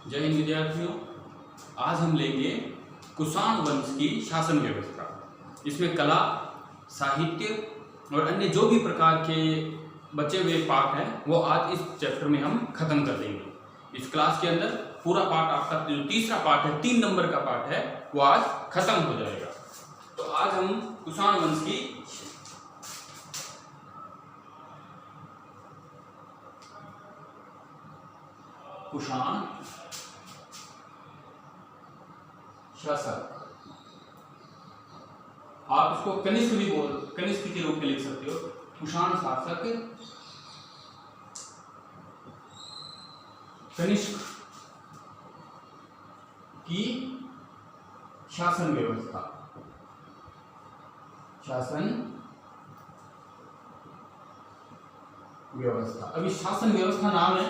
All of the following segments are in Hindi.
जय हिंद विद्यार्थियों। आज हम लेंगे कुषाण वंश की शासन व्यवस्था। इसमें कला, साहित्य और अन्य जो भी प्रकार के बचे हुए पाठ हैं वो आज इस चैप्टर में हम खत्म कर देंगे। इस क्लास के अंदर पूरा पाठ आपका जो तीसरा पाठ है, 3 नंबर का पाठ है, वो आज खत्म हो जाएगा। तो आज हम कुषाण वंश की कुषाण शासक, आप इसको कनिष्क भी कनिष्क के रूप में लिख सकते हो। कुषाण शासक कनिष्क की शासन व्यवस्था। अभी शासन व्यवस्था नाम है,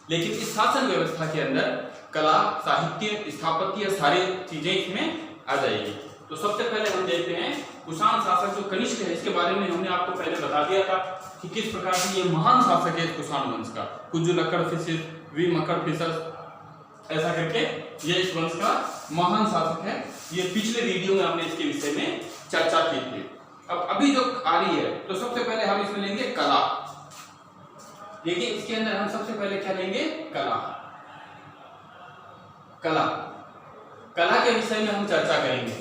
लेकिन इस शासन व्यवस्था के अंदर कला, साहित्य, स्थापत्य सारी चीजें इसमें आ जाएगी। तो सबसे पहले हम देखते हैं कुषाण शासक जो कनिष्क है, इसके बारे में हमने आपको पहले बता दिया था कि किस प्रकार से ये महान शासक है कुषाण वंश का। कुजु लक्कड़ फिसिस वी मकर फिसस, ऐसा करके ये इस वंश का महान शासक है। ये पिछले वीडियो में हमने इसके विषय में चर्चा की थी। अब अभी जो आ रही है, तो सबसे पहले हम इसमें लेंगे कला। देखिए इसके अंदर हम सबसे पहले क्या लेंगे? कला के विषय में हम चर्चा करेंगे।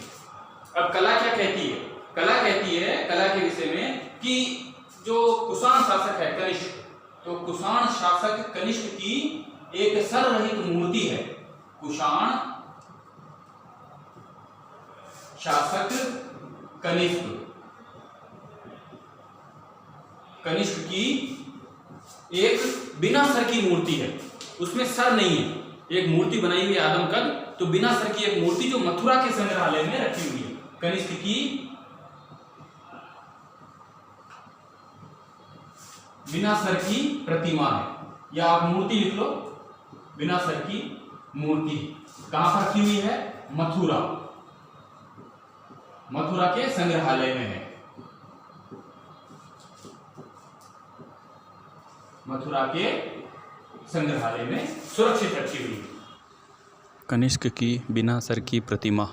अब कला क्या कहती है? कला के विषय में कि जो कुषाण शासक है कनिष्क, तो कुषाण शासक कनिष्क की एक सर रहित मूर्ति है। कुषाण शासक कनिष्क की एक बिना सर की मूर्ति है, उसमें सर नहीं है। एक मूर्ति बनाई हुई आदम कद, तो बिना सर की एक मूर्ति जो मथुरा के संग्रहालय में रखी हुई है। कनिष्क की बिना सर की प्रतिमा है, या आप मूर्ति लिख लो। बिना सर की मूर्ति कहां पर रखी हुई है? मथुरा के संग्रहालय में है। मथुरा के संग्रहालय में सुरक्षित रखी हुई। कनिष्क की बिना सर की प्रतिमा,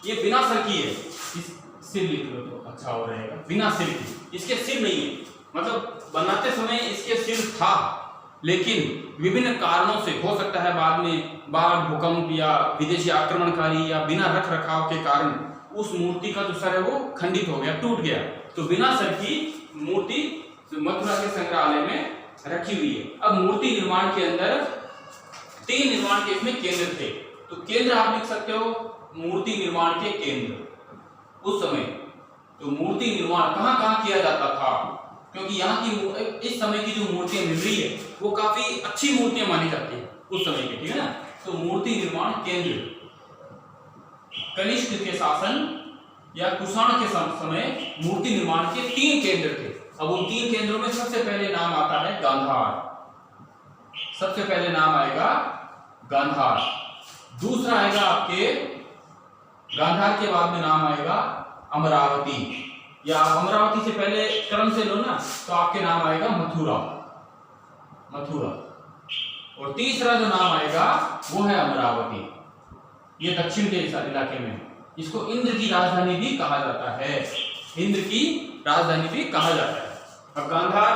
ये बिना सर की है। इस सिर लिख लो तो अच्छा हो रहेगा। बिना सिर की, इसके सिर नहीं है, मतलब बनाते समय इसके सिर था, लेकिन विभिन्न कारणों से, हो सकता है बाद में बाढ़, भूकंप या विदेशी आक्रमणकारी या बिना रख रखाव के कारण उस मूर्ति का जो सर है वो खंडित हो गया, टूट गया। तो बिना सर की मूर्ति मथुरा के संग्रहालय में रखी हुई है। अब मूर्ति निर्माण के अंदर 3 निर्माण के इसमें केंद्र थे। तो केंद्र आप लिख सकते हो, मूर्ति निर्माण के केंद्र। उस समय तो मूर्ति निर्माण कहां किया जाता था, क्योंकि यहाँ की इस समय की जो मूर्तियां मिल रही है वो काफी अच्छी मूर्तियां मानी जाती है उस समय की, ठीक है ना। तो मूर्ति निर्माण केंद्र कनिष्क के शासन या कुषाण के समय मूर्ति निर्माण के 3 केंद्र थे। अब उन 3 केंद्रों में सबसे पहले नाम आता है गांधार। सबसे पहले नाम आएगा गांधार। दूसरा आएगा आपके गांधार के बाद में नाम आएगा अमरावती, या अमरावती से पहले क्रम से लो ना, तो आपके नाम आएगा मथुरा। और तीसरा जो नाम आएगा वो है अमरावती। ये दक्षिण के इलाके में, इसको इंद्र की राजधानी भी कहा जाता है। इंद्र की राजधानी भी कहा जाता है। अब गांधार,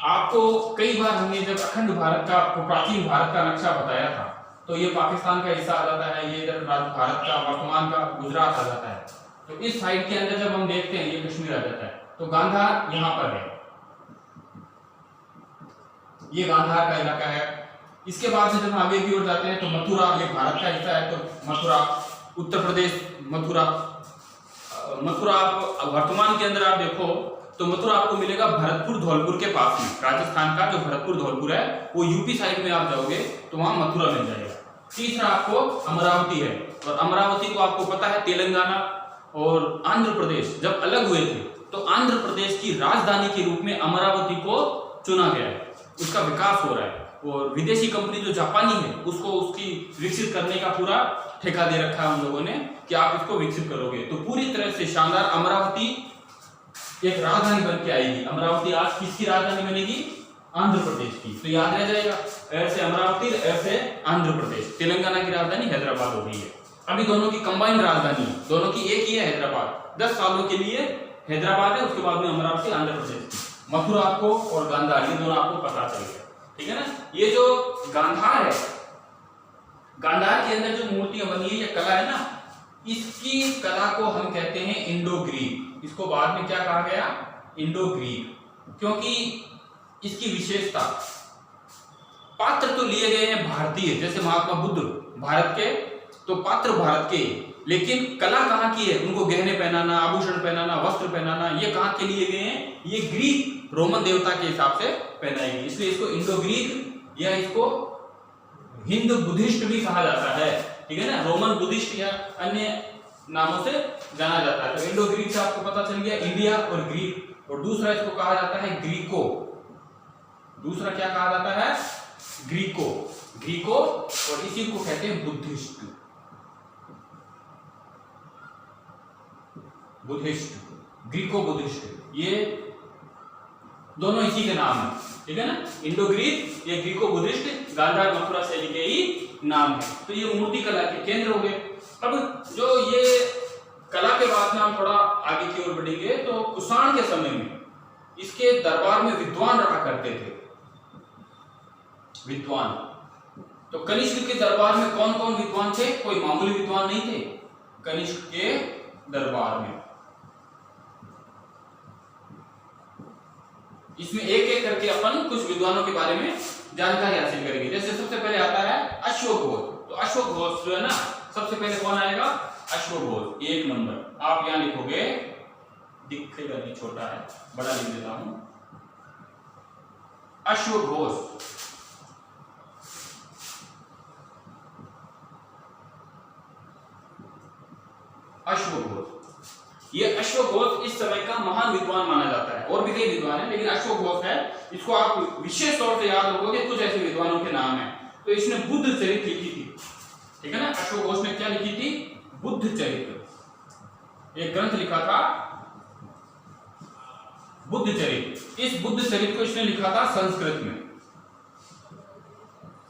आपको कई बार हमने जब अखंड भारत का, प्राचीन भारत का नक्शा बताया था, तो ये पाकिस्तान का हिस्सा आ जाता है, ये इधर भारत का वर्तमान का गुजरात आ जाता है। तो इस साइड के अंदर जब हम देखते हैं ये कश्मीर आ जाता है। तो गांधार यहां पर है, ये गांधार का इलाका है। इसके बाद से जब हम आगे की ओर जाते हैं तो मथुरा, ये भारत का हिस्सा है, तो मथुरा उत्तर प्रदेश, मथुरा वर्तमान के अंदर आप देखो तो मथुरा आपको मिलेगा भरतपुर धौलपुर के पास में। राजस्थान का जो भरतपुर धौलपुर है वो यूपी साइड में आप जाओगे तो वहां मथुरा मिल जाएगा। तीसरा आपको अमरावती है, और अमरावती को आपको पता है तेलंगाना और आंध्र प्रदेश जब अलग हुए थे तो आंध्र प्रदेश की राजधानी के रूप में अमरावती को चुना गया है। उसका विकास हो रहा है, और विदेशी कंपनी जो जापानी है उसको उसकी विकसित करने का पूरा ठेका दे रखा है उन लोगों ने कि आप इसको विकसित करोगे। तो पूरी तरह से शानदार अमरावती एक राजधानी बन के आएगी। अमरावती आज किसकी राजधानी बनेगी? आंध्र प्रदेश की। तो याद रह जाएगा, ऐसे अमरावती, ऐसे आंध्र प्रदेश। तेलंगाना की राजधानी हैदराबाद हो गई है। अभी दोनों की कंबाइंड राजधानी है, दोनों की एक ही है हैदराबाद। 10 सालों के लिए हैदराबाद है, उसके बाद में अमरावती आंध्र प्रदेश। मथुरा आपको और गांधार ये दोनों आपको पता चल गया, ठीक है ना। ये जो गांधार है, गांधार के अंदर जो मूर्तियां बनी है, ये कला है ना, इसकी कला को हम कहते हैं इंडो ग्रीक। इसको बाद में क्या कहा गया? इंडो ग्रीक, क्योंकि इसकी विशेषता, पात्र तो लिए गए हैं भारतीय, जैसे महात्मा बुद्ध भारत के, तो पात्र भारत के, लेकिन कला कहाँ की है? उनको गहने पहनाना, आभूषण पहनाना, वस्त्र पहनाना, ये कहाँ के लिए गए हैं? ये ग्रीक रोमन देवता के हिसाब से पहनाई गई, इसलिए इसको इंडो ग्रीक या इसको हिंदू बुद्धिस्ट भी कहा जाता है, ठीक है ना। रोमन बुद्धिस्ट या अन्य नामों से जाना जाता है। तो इंडो ग्रीक से आपको पता चल गया इंडिया और ग्रीक। और दूसरा इसको कहा जाता है ग्रीको। दूसरा क्या कहा जाता है? ग्रीको। ग्रीको, और इसी को कहते हैं बुद्धिस्ट। बुद्धिस्ट, ग्रीको बुद्धिस्ट, ये दोनों इसी के नाम है, ठीक है ना। इंडो ग्रीक या ग्रीको बुद्धिस्ट गांधार मथुरा शैली के ही नाम है। तो ये मूर्ति कला के केंद्र हो गए। अब जो ये कला के बाद में हम थोड़ा आगे की ओर बढ़ेंगे, तो कुषाण के समय में इसके दरबार में विद्वान रहा करते थे, विद्वान। तो कनिष्क के दरबार में कौन कौन विद्वान थे? कोई मामूली विद्वान नहीं थे कनिष्क के दरबार में। इसमें एक एक करके अपन कुछ विद्वानों के बारे में जानकारी हासिल करेंगे। जैसे सबसे पहले आता है अश्वघोष। तो अश्वघोष जो है ना, सबसे पहले कौन आएगा? अश्वघोष, 1 नंबर। आप यहां लिखोगे, दिखेगा नहीं, छोटा है, बड़ा लिख देता हूं। अश्वघोष, अश्वघोष, ये अश्वघोष इस समय का महान विद्वान माना जाता है। और भी कई विद्वान हैं, लेकिन अश्वघोष है, इसको आप विशेष तौर से याद रखोगे। कुछ ऐसे विद्वानों के नाम हैं। तो इसने बुद्ध चरित्र लिखी थी, ठीक है ना। अश्वघोष ने क्या लिखी थी? बुद्ध चरित्र, एक ग्रंथ लिखा था बुद्ध चरित्र। इस बुद्ध चरित्र को इसने लिखा था संस्कृत में।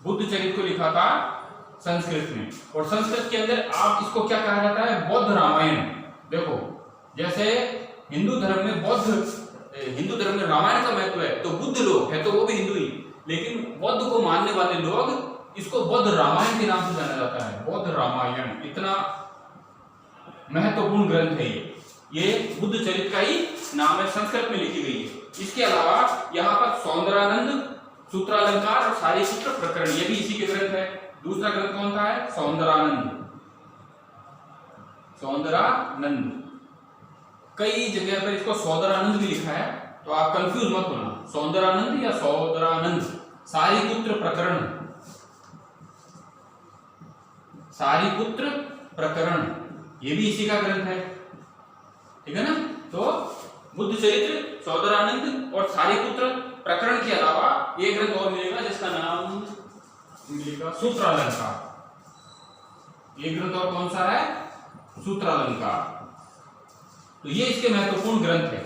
बुद्ध चरित्र को लिखा था संस्कृत में। और संस्कृत के अंदर आप इसको क्या कहा जाता है? बौद्ध रामायण। देखो, जैसे हिंदू धर्म में रामायण का महत्व है, तो बुद्ध लोग है तो वो भी हिंदू ही, लेकिन बौद्ध को मानने वाले लोग इसको बौद्ध रामायण के नाम से जाना जाता है। बौद्ध रामायण इतना महत्वपूर्ण ग्रंथ है ये बुद्ध चरित्र का ही नाम है, संस्कृत में लिखी गई है। इसके अलावा यहाँ पर सौंदरानंद, सूत्रालंकार और सारीपुत्र प्रकरण, ये भी इसी के ग्रंथ है। दूसरा ग्रंथ कौन सा है? सौंदरानंद। सौंदरानंद, कई जगह पर इसको सौदरानंद भी लिखा है, तो आप कंफ्यूज मत होना, सौंदरानंद या सौदरानंद। सारीपुत्र प्रकरण, सारीपुत्र प्रकरण, ये भी इसी का ग्रंथ है, ठीक है ना। तो बुद्ध चरित्र, सौदरानंद और सारीपुत्र प्रकरण के अलावा एक ग्रंथ और मिलेगा जिसका नाम मिलेगा सूत्रालंकार। एक ग्रंथ और कौन सा है? सूत्रालंकार। तो ये इसके महत्वपूर्ण ग्रंथ है,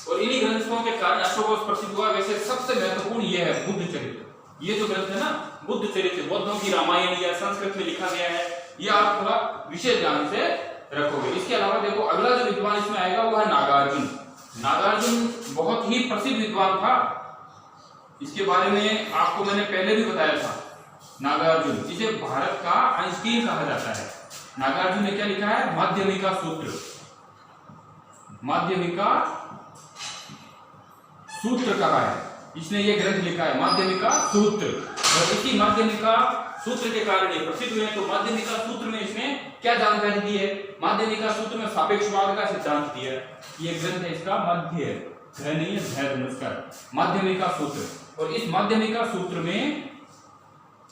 और इन्हीं ग्रंथों के कारण अश्वघोष प्रसिद्ध हुआ। वैसे सबसे महत्वपूर्ण ये है बुद्ध चरित्र। ये जो ग्रंथ है ना, बुद्ध चरित्र, बौद्धों की रामायण या संस्कृत में लिखा गया है, ये आप थोड़ा विशेष ध्यान से रखोगे। इसके अलावा देखो, अगला जो विद्वान इसमें आएगा वो है नागार्जुन। नागार्जुन बहुत ही प्रसिद्ध विद्वान था। इसके बारे में आपको मैंने पहले भी बताया था। नागार्जुन, इसे भारत का आइंस्टीन कहा जाता है। नागार्जुन ने क्या लिखा है? माध्यमिका सूत्र। माध्यमिका सूत्र कहा है, इसने ये ग्रंथ लिखा है माध्यमिका सूत्र। और इसी माध्यमिका सूत्र के कारण ये प्रसिद्ध हुए। तो माध्यमिका सूत्र में इसने क्या जानकारी दी है? माध्यमिका सूत्र में सापेक्षवाद का सिद्धांत दिया है। ये ग्रंथ है इसका, मध्य घनीय नमस्कार, माध्यमिका सूत्र। और इस माध्यमिका सूत्र में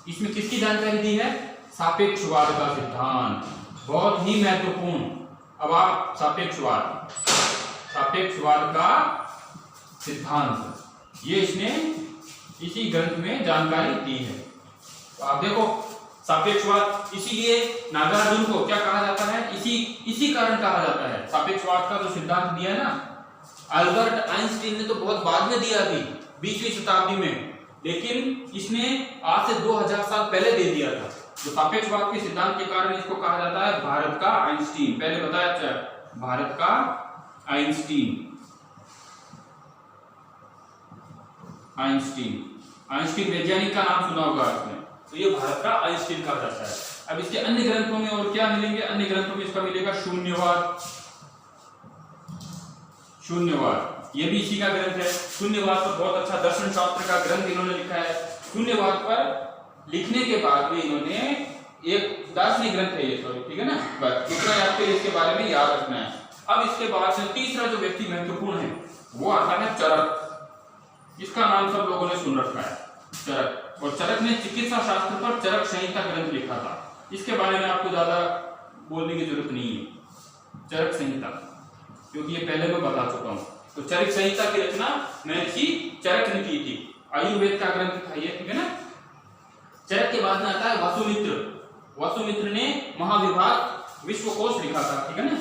इसमें किसकी जानकारी दी है? सापेक्षवाद का सिद्धांत, बहुत ही महत्वपूर्ण। अब आप सापेक्षवाद का सिद्धांत, ये इसने इसी ग्रंथ में जानकारी दी है। तो आप देखो, सापेक्षवाद, इसीलिए नागार्जुन को क्या कहा जाता है? इसी कारण कहा जाता है। सापेक्षवाद का जो सिद्धांत दिया ना, अल्बर्ट आइंस्टीन ने तो बहुत बाद में दिया, अभी 20वीं शताब्दी में, लेकिन इसने आज से 2000 साल पहले दे दिया था। जो सापेक्षवाद के सिद्धांत के कारण इसको कहा जाता है भारत का आइंस्टीन। पहले बताया था भारत का आइंस्टीन। आइंस्टीन वैज्ञानिक का नाम सुना होगा आपने, तो ये भारत का आइंस्टीन कहा जाता है। अब इसके अन्य ग्रंथों में और क्या मिलेंगे? अन्य ग्रंथों में इसका मिलेगा शून्यवाद। ये भी इसी का ग्रंथ है। शून्यवाद पर बहुत अच्छा दर्शन शास्त्र का ग्रंथ इन्होंने लिखा है। शून्यवाद पर लिखने के बाद में इन्होंने एक दार्शनिक ग्रंथ है ये, सॉरी, ठीक है ना, बस इतना आपके लिए इसके बारे में याद रखना है। अब इसके बाद से तीसरा जो व्यक्ति महत्वपूर्ण है वो आता है चरक। इसका नाम सब लोगों ने सुन रखा है, चरक। और चरक ने चिकित्सा शास्त्र पर चरक संहिता ग्रंथ लिखा था। इसके बारे में आपको ज्यादा बोलने की जरूरत नहीं है, चरक संहिता, क्योंकि ये पहले मैं बता चुका हूँ। तो चरक संहिता की रचना महर्षि चरक ने की थी। आयुर्वेद का ग्रंथ था ये, ठीक है ना। चरक के बाद में आता है वसुमित्र ने महाविभाग विश्वकोश लिखा था, ठीक है ना।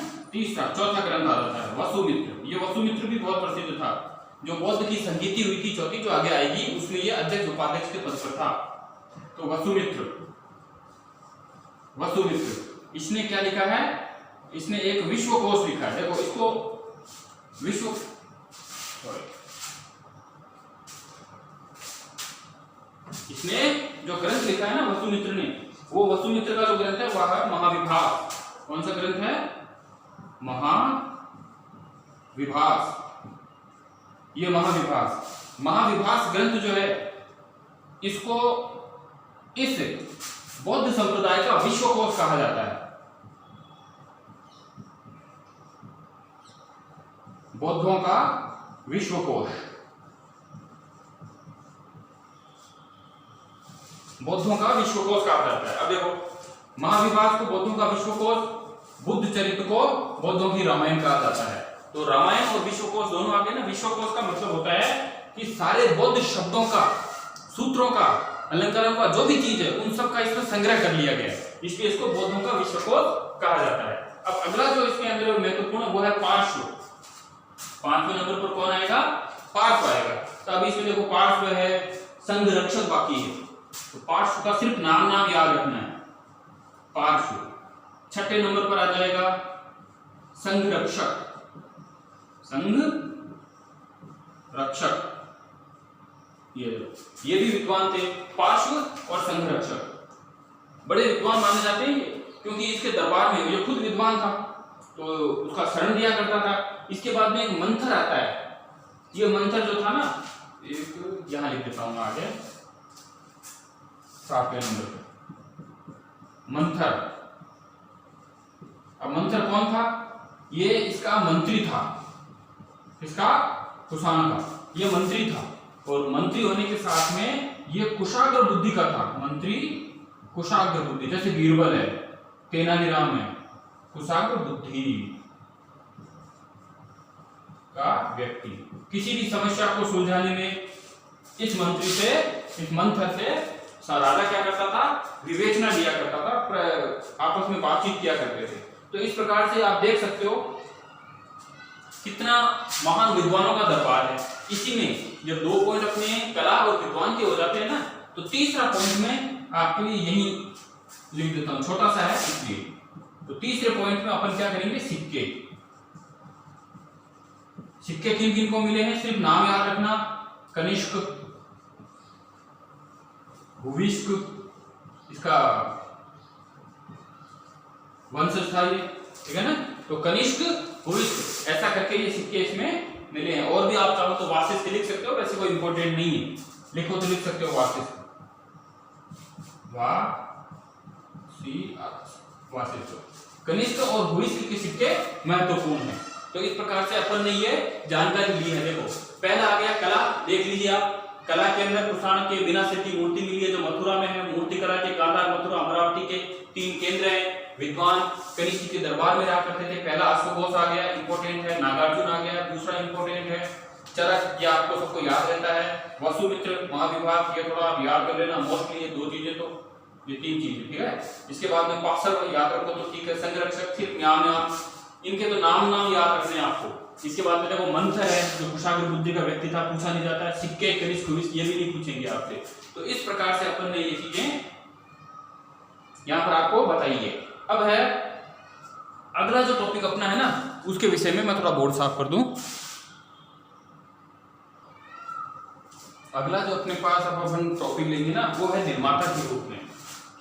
चौथा ग्रंथ आ जाता है वसुमित्र। ये वसुमित्र भी बहुत प्रसिद्ध था। जो बौद्ध की संगीति हुई थी चौथी, जो आगे आएगी, उसमें ये अध्यक्ष उपाध्यक्ष के पद पर था। तो वसुमित्र इसने क्या लिखा है? इसने एक विश्वकोश लिखा है। देखो इसको इसने जो ग्रंथ लिखा है ना वसुमित्र ने, वो वसुमित्र का जो ग्रंथ है वह है महाविभाग। कौन सा ग्रंथ है? ये महाविभाग ग्रंथ जो है, इसको इस बौद्ध संप्रदाय का विश्वकोश कहा जाता है। बौद्धों का विश्वकोश कहा जाता है। अब देखो, महाविभाग को बौद्धों का विश्वकोश, बुद्ध चरित्र को बौद्धों की रामायण कहा जाता है। तो रामायण और विश्वकोश दोनों आ गए ना। विश्वकोश का मतलब होता है कि सारे बौद्ध शब्दों का, सूत्रों का, अलंकारों का, जो भी चीज है उन सब का इसमें संग्रह कर लिया गया है, इसलिए इसको बौद्धों का विश्वकोश कहा जाता है। अब अगला जो इसके अंदर महत्वपूर्ण वो है पार्श्व। 5वें नंबर पर कौन आएगा? पार्श्व आएगा। तो अभी इसमें देखो, पार्श्व है, संघरक्षक बाकी है। तो पार्श्व का सिर्फ नाम याद रखना है, पार्श्व। 6ठे नंबर पर आ जाएगा संघरक्षक। ये भी विद्वान थे, पार्श्व और संघरक्षक। बड़े विद्वान माने जाते हैं क्योंकि इसके दरबार में ये खुद विद्वान था, तो उसका शरण दिया करता था। इसके बाद में एक मंथर आता है। ये मंथर जो था ना, एक यहां लिख देता हूं आगे, 7वें नंबर पे मंथर। अब मंथर कौन था? ये इसका मंत्री था, इसका कुषाण का ये मंत्री था। और मंत्री होने के साथ में ये कुशाग्र बुद्धि का था। मंत्री कुशाग्र बुद्धि, जैसे बीरबल है, तेनालीराम है, कुशाग्र बुद्धि का व्यक्ति। किसी भी समस्या को सुलझाने में इस मंथर से राजा क्या करता था? विवेचना लिया करता था, आपस में बातचीत किया करते थे। तो इस प्रकार से आप देख सकते हो कितना महान विद्वानों का दरबार है। इसी में जब 2 पॉइंट अपने कला और विद्वान के हो जाते हैं ना, तो तीसरा पॉइंट में आपके लिए यही लिख देता हूं, छोटा सा है इसलिए। तो तीसरे पॉइंट में अपन क्या करेंगे? सिक्के। सिक्के किन किन को मिले हैं? सिर्फ नाम याद रखना। कनिष्क, भूविष्क, इसका वंशज था ये, ठीक है ना। तो कनिष्क, भूविष्क, ऐसा करके ये सिक्के इसमें मिले हैं। और भी आप चाहो तो वासिष्ठ लिख सकते हो, वैसे कोई इंपॉर्टेंट नहीं है, लिखो तो लिख सकते हो वासिष्ठ। कनिष्क और भूविष्क के सिक्के महत्वपूर्ण हैं। तो इस प्रकार से अपन ने ये जानकारी ली है। देखो, पहला आ गया कला, देख लीजिए आप। कला के अंदर कुषाण के बिना सिर की मूर्ति मिली है जो मथुरा में है। मूर्ति कला के गांधार, मथुरा, अमरावती के 3 केंद्र हैं। विद्वान कनिष्क के दरबार में रहा करते थे। पहला अश्वघोष आ गया, इंपॉर्टेंट है। नागार्जुन आ गया, दूसरा इंपॉर्टेंट है। चरक, ये आपको सबको याद रहता है। वसुमित्र, महाविभाग, ये थोड़ा आप याद कर लेना मोस्टली। ये 2 चीजें, तो ये 3 चीजें, ठीक है। इसके बाद में पार्श्व याद रखो तो ठीक है। संघरक्षक, सिर्फ नाम, इनके तो नाम याद रखने आपको। इसके बाद में देखो मंथर है, जो कुशाग्र बुद्धि का व्यक्ति था, पूछा नहीं जाता है। सिक्के कनिष्क ये भी नहीं पूछेंगे आपसे। तो इस प्रकार से अपन ने ये चीजें यहाँ पर आपको बताइए। अब है अगला जो टॉपिक अपना है ना, उसके विषय में मैं थोड़ा बोर्ड साफ कर दूं। अगला जो अपने पास अब अपन टॉपिक लेंगे ना, वो है निर्माता के रूप में,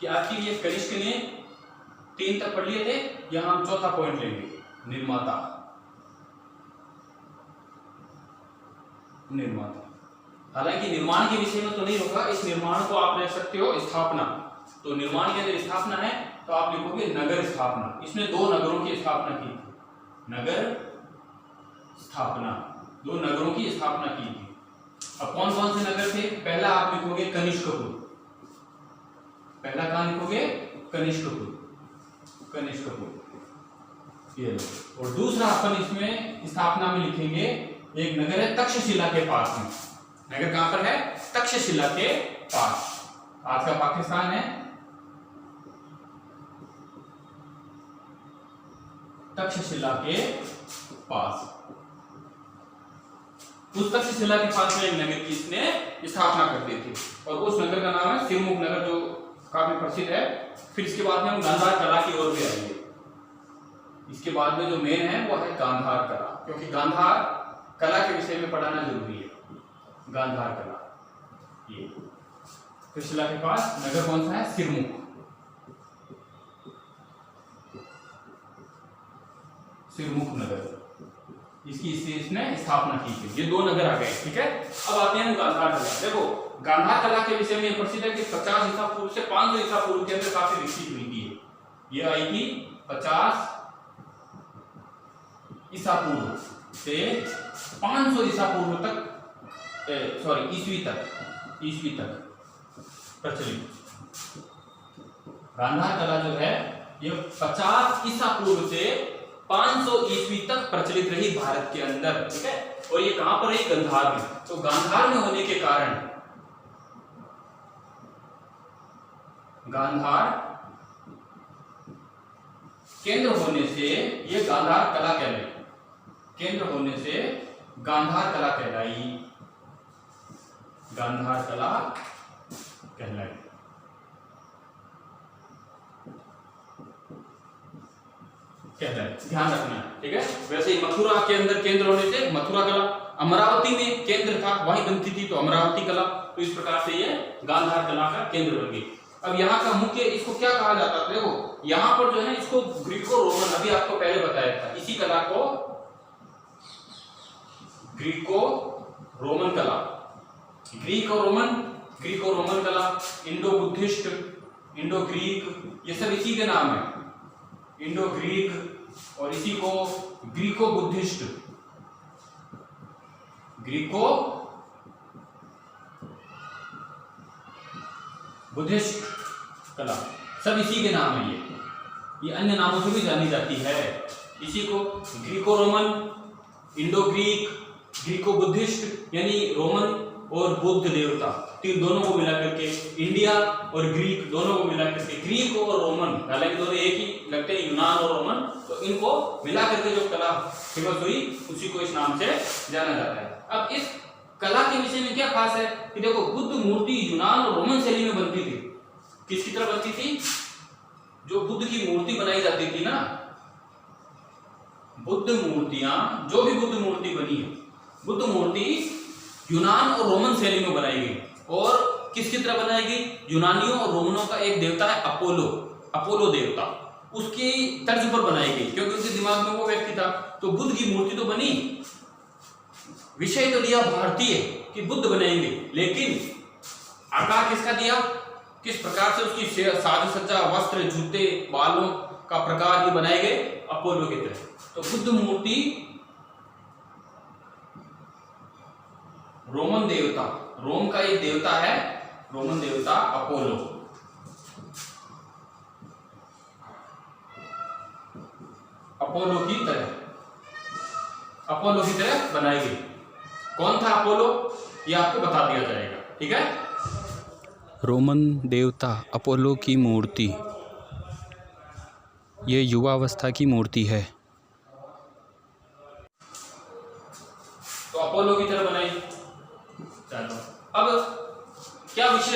कि आखिर ये कनिष्क ने 3 तक पढ़ लिए थे, यहां हम चौथा पॉइंट लेंगे, निर्माता। निर्माता हालांकि निर्माण के विषय में तो नहीं होगा, इस निर्माण को आप ले सकते हो स्थापना। तो निर्माण के अंदर स्थापना है तो आप लिखोगे नगर स्थापना। इसने 2 नगरों की स्थापना की थी, नगर स्थापना, 2 नगरों की स्थापना की थी। अब कौन कौन से नगर थे? पहला आप लिखोगे कनिष्कपुर, पहला कहां लिखोगे? कनिष्कपुर, कनिष्कपुर ये लो। और दूसरा अपन इसमें स्थापना में लिखेंगे एक नगर है तक्षशिला के पास में। नगर कहां पर है? तक्षशिला के पास, आज का पाकिस्तान है, तक्षशिला के पास। उस तक्षशिला के पास में एक नगर की इसने स्थापना कर दी थी, और उस नगर का नाम है सिरमुख नगर, जो काफी प्रसिद्ध है। फिर इसके बाद में हम गांधार कला की ओर भी आएंगे। इसके बाद में जो मेन है वो है गांधार कला, क्योंकि गांधार कला के विषय में पढ़ाना जरूरी है। गांधार कला, ये तक्षशिला के पास नगर कौन सा है? सिरमुख, सिरमुख नगर, इसकी इसने स्थापना की थी। ये 2 नगर आ गए, ठीक है। अब आते हैं गांधार कला। देखो गांधार कला के विषय में प्रसिद्ध है कि 50 ईसा पूर्व से 500 ईसा पूर्व के अंदर काफी विकसित हुई थी। ये आई थी 50 ईसा पूर्व से 500 ईसा पूर्व तक, ईस्वी तक प्रचलित। गांधार कला जो है ये 50 ईसा पूर्व से 500 ईस्वी तक प्रचलित रही भारत के अंदर, ठीक है। और ये कहां पर है? गांधार में। तो गांधार में होने के कारण, गांधार केंद्र होने से ये गांधार कला कहलाई, केंद्र होने से गांधार कला कहलाई, गांधार कला कहलाई। ध्यान रखना है, ठीक है। वैसे ही मथुरा के अंदर केंद्र होने से मथुरा कला, अमरावती में केंद्र था, वहीं बनती थी, तो अमरावती कला। तो इस प्रकार से ये गांधार कला का केंद्र बन गई। अब यहाँ का मुख्य, इसको क्या कहा जाता है? देखो यहाँ पर जो है इसको ग्रीको रोमन, अभी आपको पहले बताया था, इसी कला को ग्रीको रोमन कला, ग्रीको रोमन कला, इंडो बुद्धिस्ट, इंडो ग्रीक, ये सब इसी के नाम है, इंडो ग्रीक। और इसी को ग्रीको बुद्धिस्ट, ग्रीको बुद्धिस्ट कला, सब इसी के नाम है। ये अन्य नामों से भी जानी जाती है। इसी को Greco Roman, Indo Greek, Greco Buddhist, यानी रोमन और बुद्ध देवता, तीन दोनों को मिला करके, इंडिया और ग्रीक दोनों को मिला करके, ग्रीक और रोमन, हालांकि दोनों एक ही लगते हैं, यूनान और रोमन, तो इनको मिला करके जो कला फेमस हुई, उसी को इस नाम से जाना जाता है। अब इस कला के विषय में क्या खास है कि देखो बुद्ध मूर्ति यूनान और रोमन शैली में बनती थी। किसकी तरह बनती थी? जो बुद्ध की मूर्ति बनाई जाती थी ना, बुद्ध मूर्तियां, जो भी बुद्ध मूर्ति बनी है, बुद्ध मूर्ति यूनान और रोमन शैली में बनाई गई। और किसकी तरह बनाई गई? यूनानियों और रोमनों का एक देवता है अपोलो, अपोलो देवता, उसकी तर्ज पर बनाई गई, क्योंकि उनके दिमाग में वो व्यक्ति था। तो बुद्ध की मूर्ति तो बनी, विषय तो दिया भारतीय कि बुद्ध बनेंगे, लेकिन आकार किसका दिया, किस प्रकार से उसकी साज सज्जा, वस्त्र, जूते, बालों का प्रकार ये बनाए गए अपोलो की तरह। तो बुद्ध मूर्ति रोमन देवता, रोम का एक देवता है, रोमन देवता अपोलो, अपोलो की तरह बनाई गई। कौन था अपोलो, ये आपको बता दिया जाएगा, ठीक है। रोमन देवता अपोलो की मूर्ति, ये युवावस्था की मूर्ति है।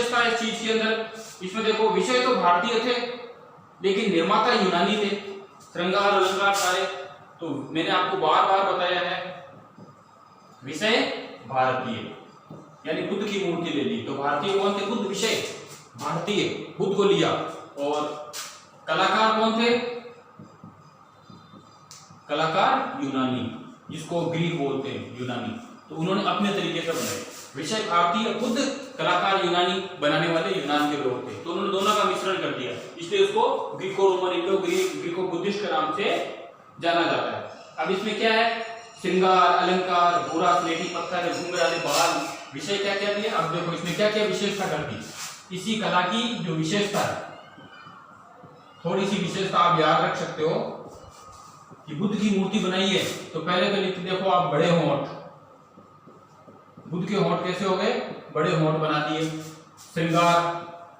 विशेषता है इस चीज के अंदर, इसमें देखो विषय तो भारतीय थे लेकिन निर्माता यूनानी थे, श्रृंगार अलंकार सारे। तो मैंने आपको बार बार बताया है विषय भारतीय, यानी बुद्ध की मूर्ति ले ली तो भारतीय कौन थे? बुद्ध विषय भारतीय, बुद्ध को लिया। और कलाकार कौन थे? कलाकार यूनानी, जिसको ग्रीक बोलते हैं, यूनानी। तो उन्होंने अपने तरीके से बनाए, विषय भारतीय, बुद्ध, कलाकार यूनानी, बनाने वाले यूनान के लोग थे। तो उन्होंने दोनों का मिश्रण कर दिया, इसलिए उसको Greco Roman, Indo Greco Buddhist के नाम से जाना जाता है। अब इसमें क्या है? श्रृंगार, अलंकार, भूरा स्लेटी पत्थर, घुंघराले बाल, विषय क्या क्या दिया। अब देखो इसमें क्या क्या विशेषता कर दी, इसी कला की जो विशेषता है, थोड़ी सी विशेषता आप याद रख सकते हो कि बुद्ध की मूर्ति बनाई है तो पहले तो लिख देखो आप बड़े होंठ, बुद्ध के होंठ कैसे हो गए? बड़े होंठ बना दिए। श्रृंगार,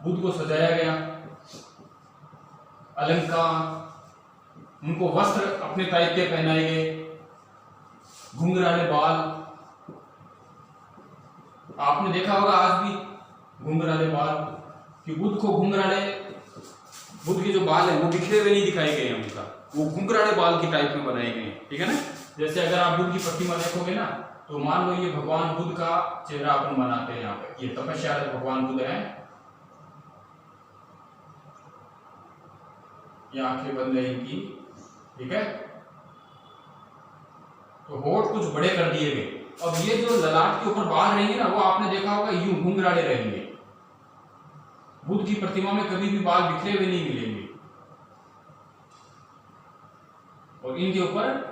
बुद्ध को सजाया गया। अलंकार, उनको वस्त्र अपने टाइप के पहनाए गए। घुंघराले बाल, आपने देखा होगा आज भी घुंघराले बाल, कि बुद्ध को घुंघराले, बुद्ध के जो बाल है वो बिखरे हुए नहीं दिखाए गए हैं, उनका वो घुंघराले बाल की टाइप में बनाए गए हैं, ठीक है ना। जैसे अगर आप बुद्ध की प्रतिमा देखोगे ना तो मान लो ये भगवान बुद्ध का चेहरा अपन बनाते हैं, यहाँ पे ये तपस्यारत भगवान बुद्ध है, ये आंखें बंद है इनकी, ठीक है। तो होठ कुछ बड़े कर दिए गए। अब ये जो ललाट के ऊपर बाल रहेंगे ना वो आपने देखा होगा यूं घुंघराले रहेंगे, बुद्ध की प्रतिमा में कभी भी बाल बिखरे हुए नहीं मिलेंगे। और इनके ऊपर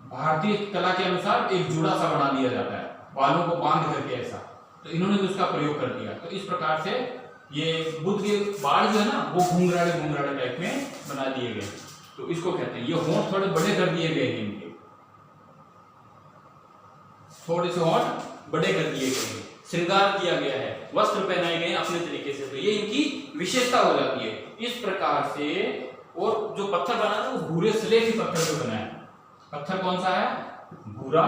भारतीय कला के अनुसार एक जुड़ा सा बना दिया जाता है, बालों को बांध करके ऐसा। तो इन्होंने भी उसका प्रयोग कर दिया। तो इस प्रकार से ये बुद्ध के बाल जो है ना वो घुंघराले घुंघराले टाइप में बना दिए गए। तो इसको कहते हैं, ये होंठ थोड़े बड़े कर दिए गए हैं, इनके थोड़े से होंठ बड़े कर दिए गए हैं, श्रृंगार किया गया है, वस्त्र पहनाए गए अपने तरीके से। तो ये इनकी विशेषता हो जाती है इस प्रकार से। और जो पत्थर बना है वो भूरे स्लेटी पत्थर से बना है। पत्थर कौन सा है? भूरा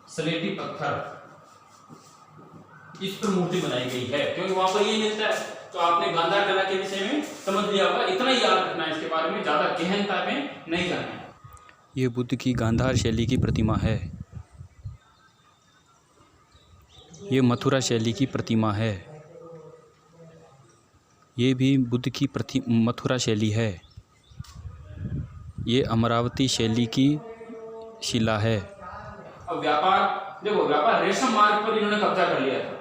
स्लेटी पत्थर, इस पर मूर्ति बनाई गई है क्योंकि वहां पर ये मिलता है। तो आपने गांधार कला के विषय में समझ लिया होगा, इतना ही याद रखना है, इसके बारे में ज्यादा गहनता में नहीं जाना है। ये बुद्ध की गांधार शैली की प्रतिमा है। ये मथुरा शैली की प्रतिमा है। ये भी बुद्ध की मथुरा शैली है। ये अमरावती शैली की शिला है। अब व्यापार देखो, व्यापार रेशम मार्ग पर इन्होंने कब्जा कर लिया था,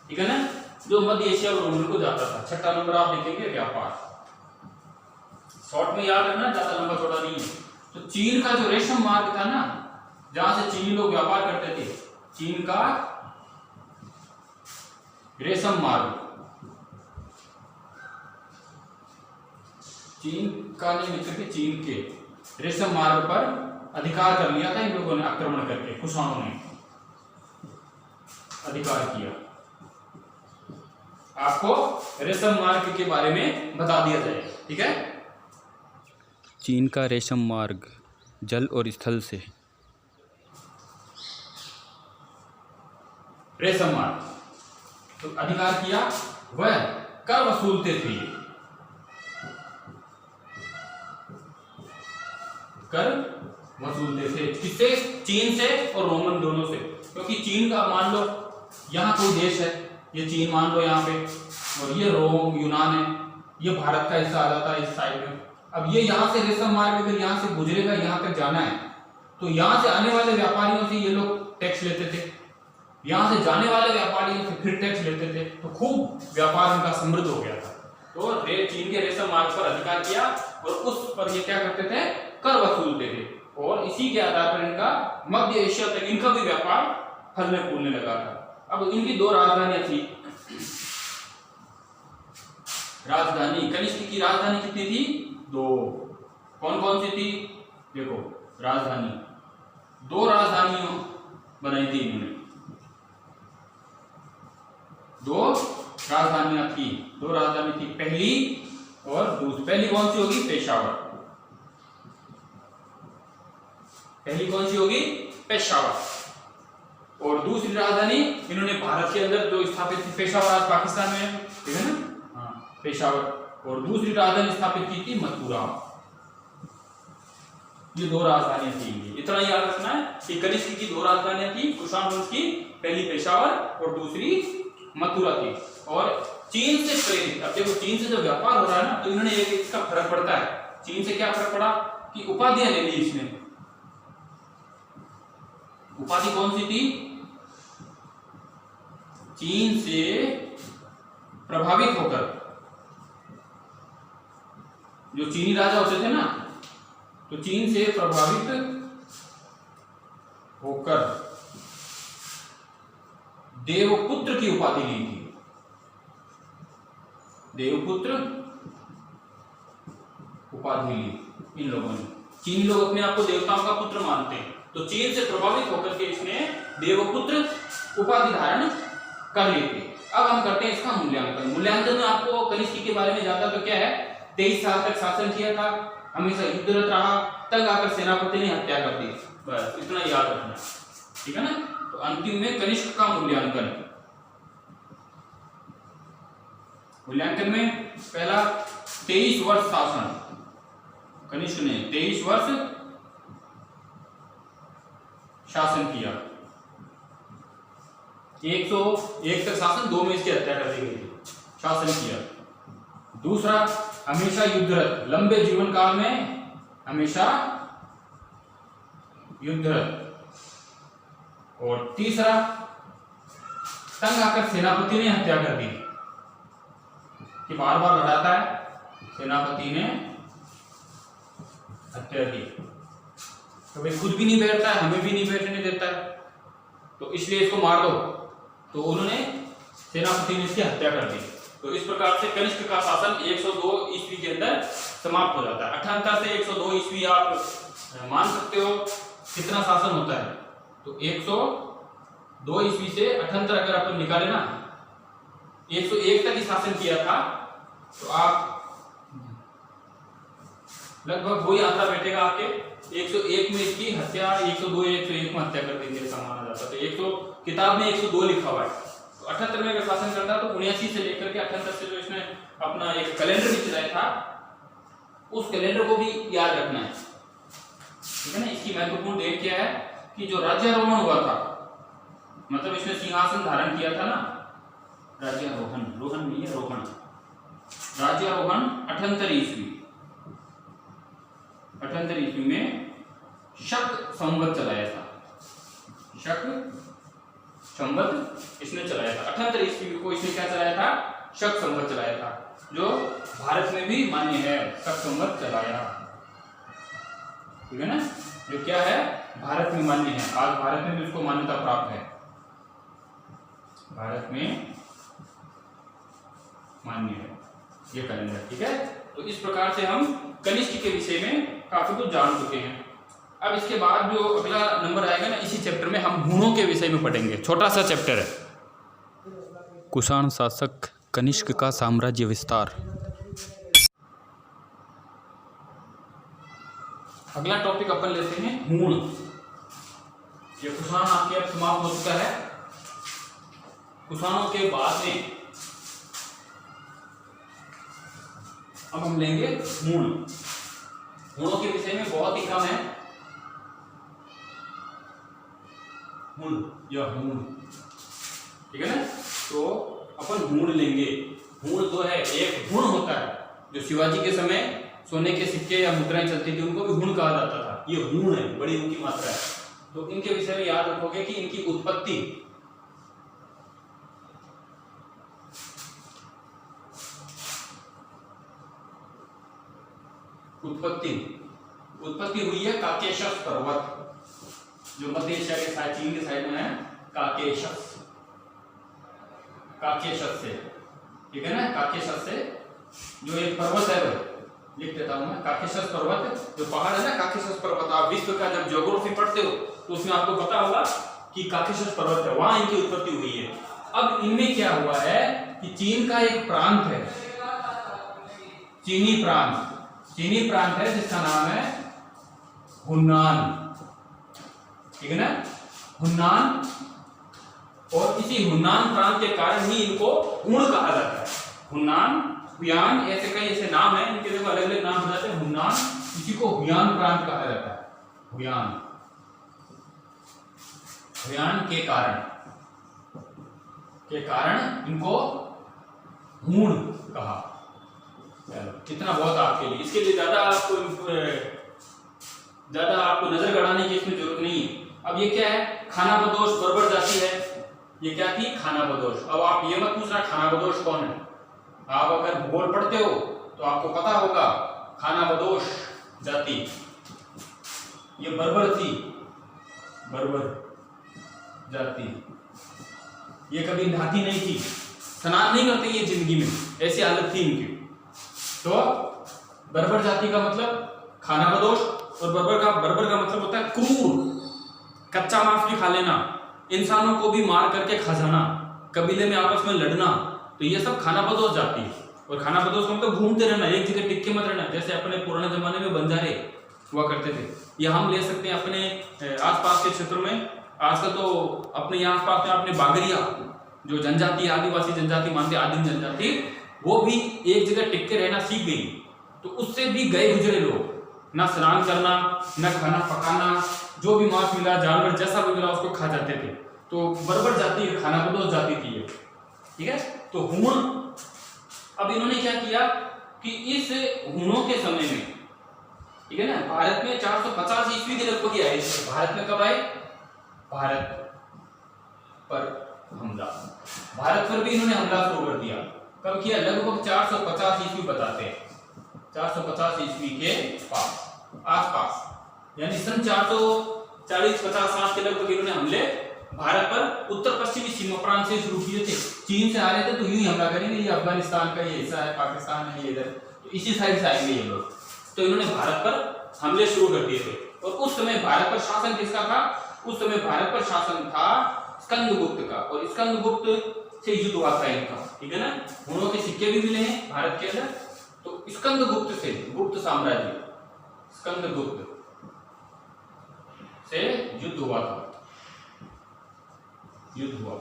ठीक है ना, जो मध्य एशिया और रोमन को जाता था। छठा नंबर आप लिखेंगे व्यापार, शॉर्ट में याद रखना, ज्यादा लंबा छोटा नहीं है। तो चीन का जो रेशम मार्ग था ना, जहां से चीनी लोग व्यापार करते थे, चीन का रेशम मार्ग, चीन का नहीं लिख सकते, चीन के रेशम मार्ग पर अधिकार कर लिया था इन लोगों ने, आक्रमण करके कुषाणों ने अधिकार किया। आपको रेशम मार्ग के बारे में बता दिया जाएगा, ठीक है। चीन का रेशम मार्ग जल और स्थल से, रेशम मार्ग तो अधिकार किया, वह कर वसूलते थे, कर वसूलते थे किससे? चीन से और रोमन दोनों से। क्योंकि चीन का मान लो यहाँ कोई देश है, ये चीन मान लो यहाँ पे, और ये रोम यूनान है, ये भारत का हिस्सा आ जाता है इस साइड में। अब ये यहाँ से रेशम मार्ग अगर यहाँ से गुजरेगा, यहाँ तक जाना है, तो यहाँ से आने वाले व्यापारियों से ये लोग टैक्स लेते थे, यहाँ से जाने वाले व्यापारियों से फिर टैक्स लेते थे। तो खूब व्यापार उनका समृद्ध हो गया था। तो चीन के रेशम मार्ग पर अधिकार किया और उस पर ये क्या करते थे? कर वसूलते थे। और इसी के आधार पर इनका मध्य एशिया तक इनका भी व्यापार फलने फूलने लगा था। अब इनकी दो राजधानियां थी। राजधानी, कनिष्क की राजधानी कितनी थी? दो। कौन कौन सी थी? देखो राजधानी, दो राजधानियां बनाई थी इन्होंने, दो राजधानियां थी, दो राजधानी थी, पहली और दूसरी। पहली कौन सी होगी? पेशावर। पहली कौन सी होगी? पेशावर। और दूसरी राजधानी इन्होंने भारत के अंदर जो स्थापित की पेशावर, आज पाकिस्तान में, ठीक है ना, हाँ पेशावर। और दूसरी राजधानी स्थापित की थी मथुरा। ये दो राजधानियां थी। इतना याद रखना है कि कनिष्क की दो राजधानियां थी कुषाण वंश की, पहली पेशावर और दूसरी मथुरा थी। और चीन से प्रेरित, अब देखो चीन से जो व्यापार हो रहा है ना, तो इन्होंने एक इसका फर्क पड़ता है। चीन से क्या फर्क पड़ा कि उपाधियां ले ली इसने। उपाधि कौन सी थी? चीन से प्रभावित होकर जो चीनी राजा होते थे ना, तो चीन से प्रभावित होकर देवपुत्र की उपाधि ली थी। देवपुत्र उपाधि ली इन लोगों ने। चीनी लोग अपने आप को देवताओं का पुत्र मानते हैं, तो चीन से प्रभावित होकर के इसने देवपुत्र उपाधि धारण कर ली थी। अब हम करते हैं इसका मूल्यांकन। मूल्यांकन में आपको कनिष्क के बारे में ज्यादा तो क्या है, 23 साल तक शासन किया था, हमेशा युद्धरत रहा, तंग आकर सेनापति ने हत्या कर दी। बस इतना याद रखना, ठीक है ना। तो अंतिम में कनिष्क का मूल्यांकन। मूल्यांकन में पहला 23 वर्ष शासन, कनिष्क ने 23 वर्ष शासन किया। 101 तक शासन, 2 में इसकी हत्या कर दी गई, शासन किया। दूसरा, हमेशा युद्धरत, लंबे जीवन काल में हमेशा युद्धरत। और तीसरा, तंग आकर सेनापति ने हत्या कर दी, कि बार बार लड़ाता है, सेनापति ने हत्या की। तो भाई खुद भी नहीं बैठता है, हमें भी नहीं बैठने देता है, तो इसलिए इसको मार दो। तो उन्होंने, सेनापति ने इसकी हत्या कर दी। तो इस प्रकार से कनिष्क का शासन 102 ईस्वी के अंदर समाप्त हो जाता है। 78 से 102 ईस्वी आप मान सकते हो कितना शासन होता है। तो 102 ईस्वी से 78 अगर अपन निकाले ना, 101 तक ही शासन किया था, तो आप लगभग वही आंकड़ा बैठेगा आपके। 101 में इसकी हत्या, 102 101 में हत्या कर देंगे ऐसा माना जाता है। तो 100 किताब में 102 लिखा हुआ है, तो 78 में अगर शासन करता है तो 79 से लेकर के 78 से जो इसने अपना एक कैलेंडर भी चलाया था, उस कैलेंडर को भी याद रखना है, ठीक है ना। इसकी महत्वपूर्ण डेट क्या है कि जो राज्यारोहण हुआ था, मतलब इसने सिंहासन धारण किया था ना, राज्यारोहण, रोहन नहीं है, रोहन, राज्यारोहण 78 ईस्वी। 78 ईस्वी में शक संवत चलाया था, शक संवत इसने चलाया था। 78 ईस्वी को इसने क्या चलाया था? शक संवत चलाया था, जो भारत में भी मान्य है। शक संवत चलाया, ठीक है ना, जो क्या है भारत में मान्य है। आज भारत में भी उसको मान्यता प्राप्त है, भारत में मान्य है ये कैलेंडर, ठीक है। तो इस प्रकार से हम कनिष्क के विषय में काफी कुछ जान चुके हैं। अब इसके बाद जो अगला नंबर आएगा ना, इसी चैप्टर में हम हुणों के विषय में पढ़ेंगे। छोटा सा चैप्टर है। कुषाण शासक कनिष्क का साम्राज्य विस्तार। अगला टॉपिक अपन लेते हैं हुण। ये कुषाण आपके अब समाप्त हो चुका है। कुषाणों के बाद में अब हम लेंगे हुण। हुणों के विषय में बहुत ही कम है। हुण या हुण, ठीक है ना। तो अपन हुण लेंगे। हुण जो है, एक हुण होता है जो शिवाजी के समय सोने के सिक्के या मुद्राएं चलती थी, उनको भी हुण कहा जाता था। ये हुण है, बड़ी उनकी मात्रा है। तो इनके विषय में याद रखोगे कि इनकी उत्पत्ति उत्पत्ति हुई है काकेशस पर्वत, जो मध्य एशिया के साइड, चीन के साइड में है। काकेशस से, ठीक है ना। काकेशस से जो एक पर्वत है, वो लिख देता हूं मैं। काकेशस पर्वत जो पहाड़ है ना, काकेशस पर्वत, आप विश्व का जब ज्योग्राफी पढ़ते हो तो उसमें आपको पता होगा कि काकेशस पर्वत है, वहां इनकी उत्पत्ति हुई है। अब इनमें क्या हुआ है कि चीन का एक प्रांत है, चीनी प्रांत है, जिसका नाम है हुन्नान, ठीक है ना। हुन्नान और इसी हुन्नान प्रांत के कारण ही इनको हुण कहा जाता है। हुन्नान, हुयान, ऐसे कई ऐसे नाम हैं, इनके देखो अलग अलग नाम हो जाते हैं। हुन्नान, इसी को हुयान प्रांत कहा जाता है। हुयान, हुयान के कारण इनको हुण कहा। कितना बहुत आपके लिए, इसके लिए ज्यादा आपको नजर गड़ाने की इसमें जरूरत नहीं है। अब ये क्या है, खानाबदोश बर्बर जाति है। ये क्या थी, खानाबदोश। अब आप ये मत पूछना खानाबदोश कौन है, आप अगर भूगोल पढ़ते हो तो आपको पता होगा खानाबदोश जाति ये बर्बर थी, बर्बर जाति। ये कभी नहाती नहीं थी, स्नान नहीं करते ये जिंदगी में, ऐसी हालत थी इनकी। तो बर्बर जाति का मतलब खानाबदोश, और बर्बर का मतलब होता है क्रूर, कच्चा मांस भी खा लेना, इंसानों को भी मार करके खा जाना, कबीले में आपस में लड़ना, तो ये सब खानाबदोश जाती है। और खानाबदोश का मतलब घूमते रहना, एक जगह टिक्के मत रहना, जैसे अपने पुराने जमाने में बंजारे हुआ करते थे। ये हम ले सकते हैं अपने आसपास के क्षेत्रों में। आजकल तो अपने यहाँ आसपास में अपने बागरिया, जो जनजाति, आदिवासी जनजाति मानते, आदिम जनजाति, वो भी एक जगह टिक के रहना सीख गई। तो उससे भी गए गुजरे लोग, ना स्नान करना, ना खाना पकाना, जो भी मांस मिला, जानवर जैसा भी मिला उसको खा जाते थे। तो बर्बर जाति खानाबदोश जाति थी ये, ठीक है। तो हुण, अब इन्होंने क्या किया कि इस हुणों के समय में, ठीक है ना, भारत में 450 ईस्वी के लगभग आए। भारत में कब आए, भारत पर हमला, भारत पर भी इन्होंने हमला शुरू कर दिया। कब किया, लगभग 450 ईस्वी बताते हैं, 450 ईस्वी के आसपास, यानी सन 440-50 के लगभग इन्होंने हमले भारत पर उत्तर पश्चिमी सीमा प्रांत से शुरू किए थे। चीन से आ रहे थे तो यूं ही हमला करेंगे, ये अफगानिस्तान का ये हिस्सा है, पाकिस्तान है ये इधर, तो इसी साइड से आएंगे ये लोग। तो इन्होंने भारत पर हमले शुरू कर दिए थे। और उस समय भारत पर शासन किसका था, उस समय भारत पर शासन था स्कंदगुप्त का, और स्कंदगुप्त से युद्ध हुआ था इनका, ठीक है ना। हुणों के सिक्के भी मिले हैं भारत के अंदर। तो स्कंदगुप्त से, गुप्त साम्राज्य, स्कंदगुप्त से युद्ध हुआ था, युद्ध हुआ।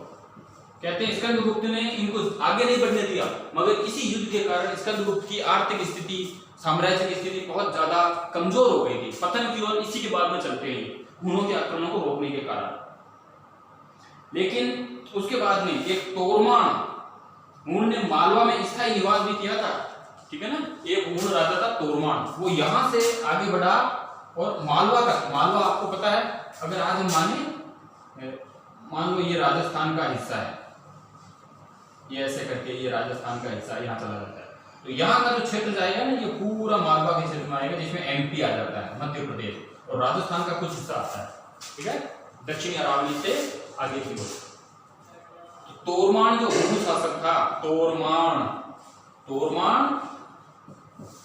कहते हैं स्कंदगुप्त ने इनको आगे नहीं बढ़ने दिया, मगर इसी युद्ध के कारण स्कंदगुप्त की आर्थिक स्थिति, साम्राज्य की स्थिति बहुत ज्यादा कमजोर हो गई थी, पतन की ओर इसी के बाद में चलते हैं हुणों के आक्रमण को रोकने के कारण। लेकिन उसके बाद में एक तोरमान हुण ने मालवा में स्थायी निवास भी किया था, ठीक है ना। एक हुण राजा था तोरमान, वो यहां से आगे बढ़ा और मालवा तक, मालवा आपको पता है, अगर आज हम मान लो ये राजस्थान का हिस्सा है, ये ऐसे करके ये राजस्थान का हिस्सा यहाँ चला जाता है, तो यहाँ का जो क्षेत्र जाएगा ना, ये पूरा मालवा के क्षेत्र में आएगा, जिसमें एमपी आ जाता है, मध्य प्रदेश, और राजस्थान का कुछ हिस्सा आता है, ठीक है, दक्षिणी अरावली से आगे की ओर। तोरमान जो हुण शासक था, तोरमान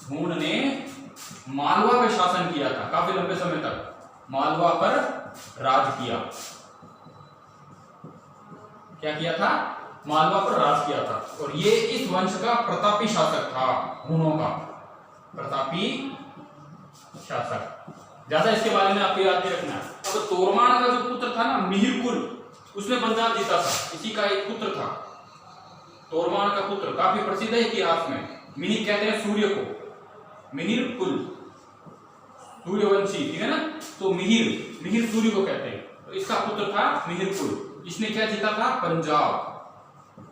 हुण ने मालवा पर शासन किया था, काफी लंबे समय तक मालवा पर राज किया। क्या किया था, मालवा पर राज किया था। और ये इस वंश का प्रतापी शासक था, हुणों का प्रतापी शासक। ज्यादा इसके बारे में आपको याद नहीं रखना है। अब तोरमान का जो पुत्र था ना, मिहिरकुल, उसने पंजाब जीता था, इसी का एक पुत्र था तोरमान का पुत्र, काफी प्रसिद्ध है इतिहास में। मिहिर कहते हैं सूर्य को, मिहिरकुल सूर्यवंशी, ठीक है ना। तो मिहिर सूर्य को कहते हैं, तो इसका पुत्र था मिहिरकुल। इसने क्या जीता था, पंजाब,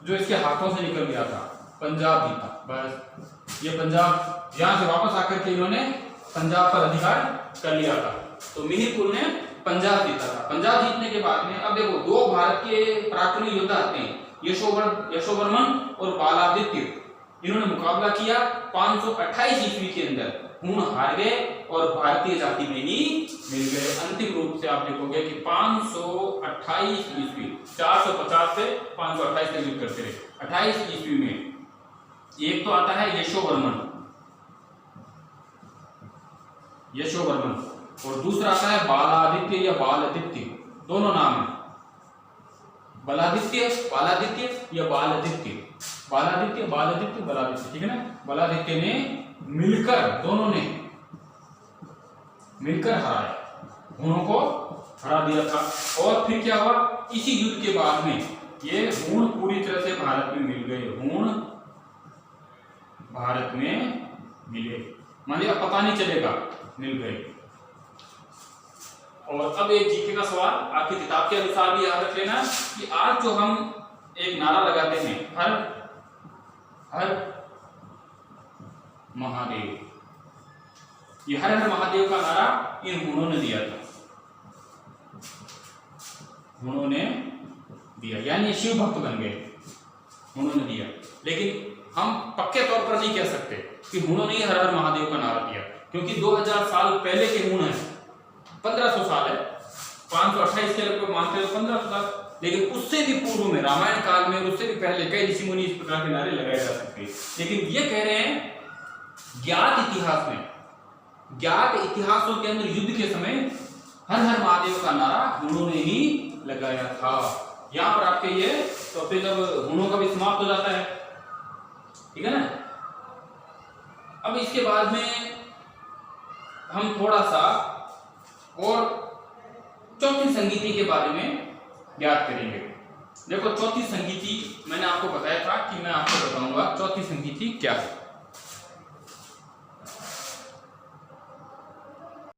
जो इसके हाथों से निकल गया था, पंजाब जीता। बस ये पंजाब, यहां से वापस आकर के इन्होंने पंजाब पर अधिकार कर लिया था। तो मिहिरकुल ने पंजाब जीता था। पंजाब जीतने के बाद में अब देखो, दो भारत के पराक्रमी योद्धा आते हैं, यशोवर्मन और बालादित्य। इन्होंने मुकाबला किया 528 ईस्वी के अंदर। हुण हार गए और भारतीय जाति में ही मिल गए। अंतिम रूप से आप देखोगे कि 528 ईस्वी, 450 से 528 तक युद्ध करते रहे। 28 ईस्वी में एक तो आता है यशोवर्मन, और दूसरा आता है बालादित्य या बालादित्य, दोनों नाम है, बालादित्य या बालादित्य, ठीक है ना। बालादित्य ने मिलकर, दोनों ने मिलकर हराया, हुणों को हरा दिया था। और फिर क्या हुआ, इसी युद्ध के बाद में ये हूण पूरी तरह से भारत में मिल गए, हूण भारत में मिले, मानिए अब पता नहीं चलेगा, मिल गए। और अब एक जीके का सवाल आपकी किताब के अनुसार भी याद रख लेना कि आज जो हम एक नारा लगाते हैं, हर हर महादेव, ये हर हर महादेव का नारा इन हूणों ने दिया था, हूणों ने दिया, यानी शिव भक्त बन गए, हूणों ने दिया। लेकिन हम पक्के तौर पर नहीं कह सकते कि हूणों ने ही हर हर महादेव का नारा दिया, क्योंकि 2000 साल पहले के हूण है, 1500 साल है, 528 के लगभग मानते हो 1500 साल, लेकिन उससे भी पूर्व में रामायण काल में, उससे भी पहले कई ऋषि मुनि इस प्रकार के नारे लगाए जा सकते हैं। लेकिन ये कह रहे हैं ज्ञात इतिहास में, ज्ञात इतिहासों के अंदर युद्ध के समय हर हर महादेव का नारा हूणों ने ही लगाया था। यहां पर आपके ये तो फिर जब हूणों का भी समाप्त हो जाता है, ठीक है ना। अब इसके बाद में हम थोड़ा सा और चौथी संगीति के बारे में याद करेंगे। देखो चौथी संगीति मैंने आपको बताया था कि मैं आपको बताऊंगा चौथी संगीति क्या है।